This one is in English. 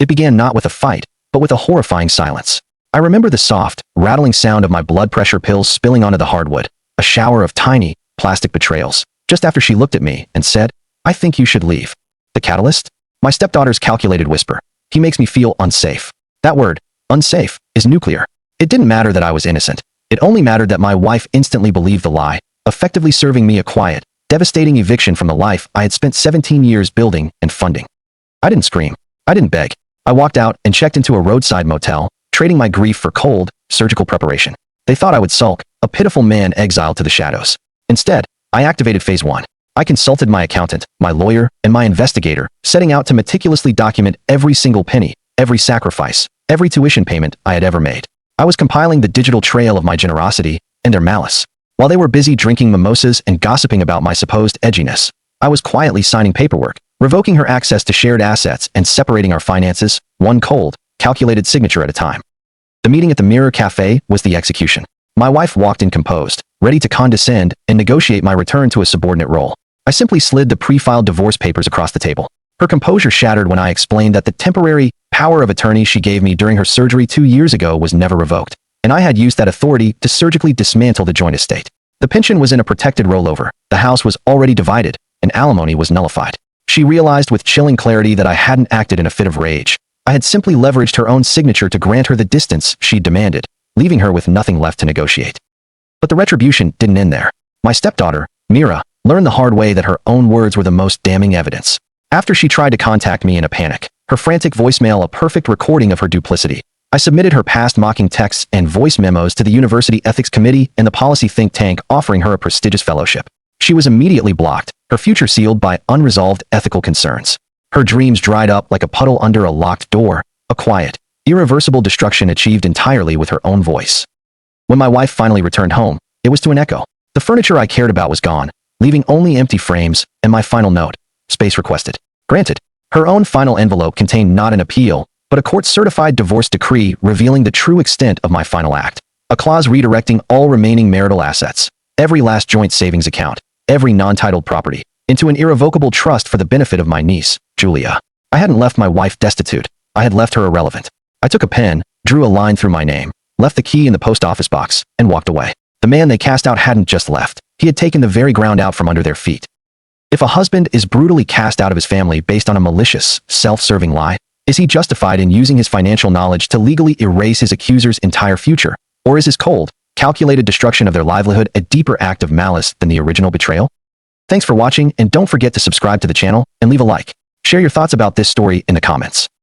It began not with a fight, but with a horrifying silence. I remember the soft, rattling sound of my blood pressure pills spilling onto the hardwood, a shower of tiny, plastic betrayals, just after she looked at me and said, "I think you should leave." The catalyst? My stepdaughter's calculated whisper. "He makes me feel unsafe." That word, unsafe, is nuclear. It didn't matter that I was innocent. It only mattered that my wife instantly believed the lie, effectively serving me a quiet, devastating eviction from the life I had spent 17 years building and funding. I didn't scream. I didn't beg. I walked out and checked into a roadside motel, trading my grief for cold, surgical preparation. They thought I would sulk, a pitiful man exiled to the shadows. Instead, I activated phase 1. I consulted my accountant, my lawyer, and my investigator, setting out to meticulously document every single penny, every sacrifice, every tuition payment I had ever made. I was compiling the digital trail of my generosity and their malice. While they were busy drinking mimosas and gossiping about my supposed edginess, I was quietly signing paperwork, revoking her access to shared assets and separating our finances, one cold, calculated signature at a time. The meeting at the Mirror Cafe was the execution. My wife walked in composed, ready to condescend and negotiate my return to a subordinate role. I simply slid the pre-filed divorce papers across the table. Her composure shattered when I explained that the temporary power of attorney she gave me during her surgery 2 years ago was never revoked, and I had used that authority to surgically dismantle the joint estate. The pension was in a protected rollover, the house was already divided, and alimony was nullified. She realized with chilling clarity that I hadn't acted in a fit of rage. I had simply leveraged her own signature to grant her the distance she demanded, leaving her with nothing left to negotiate. But the retribution didn't end there. My stepdaughter, Mira, learned the hard way that her own words were the most damning evidence. After she tried to contact me in a panic, her frantic voicemail a perfect recording of her duplicity, I submitted her past mocking texts and voice memos to the University Ethics Committee and the policy think tank offering her a prestigious fellowship. She was immediately blocked, her future sealed by unresolved ethical concerns. Her dreams dried up like a puddle under a locked door, a quiet, irreversible destruction achieved entirely with her own voice. When my wife finally returned home, it was to an echo. The furniture I cared about was gone, leaving only empty frames and my final note, space requested. Granted, her own final envelope contained not an appeal, but a court-certified divorce decree revealing the true extent of my final act. A clause redirecting all remaining marital assets, every last joint savings account, every non-titled property, into an irrevocable trust for the benefit of my niece, Julia. I hadn't left my wife destitute. I had left her irrelevant. I took a pen, drew a line through my name, left the key in the post office box, and walked away. The man they cast out hadn't just left. He had taken the very ground out from under their feet. If a husband is brutally cast out of his family based on a malicious, self-serving lie, is he justified in using his financial knowledge to legally erase his accuser's entire future? Or is his cold, calculated destruction of their livelihood a deeper act of malice than the original betrayal? Thanks for watching, and don't forget to subscribe to the channel and leave a like. Share your thoughts about this story in the comments.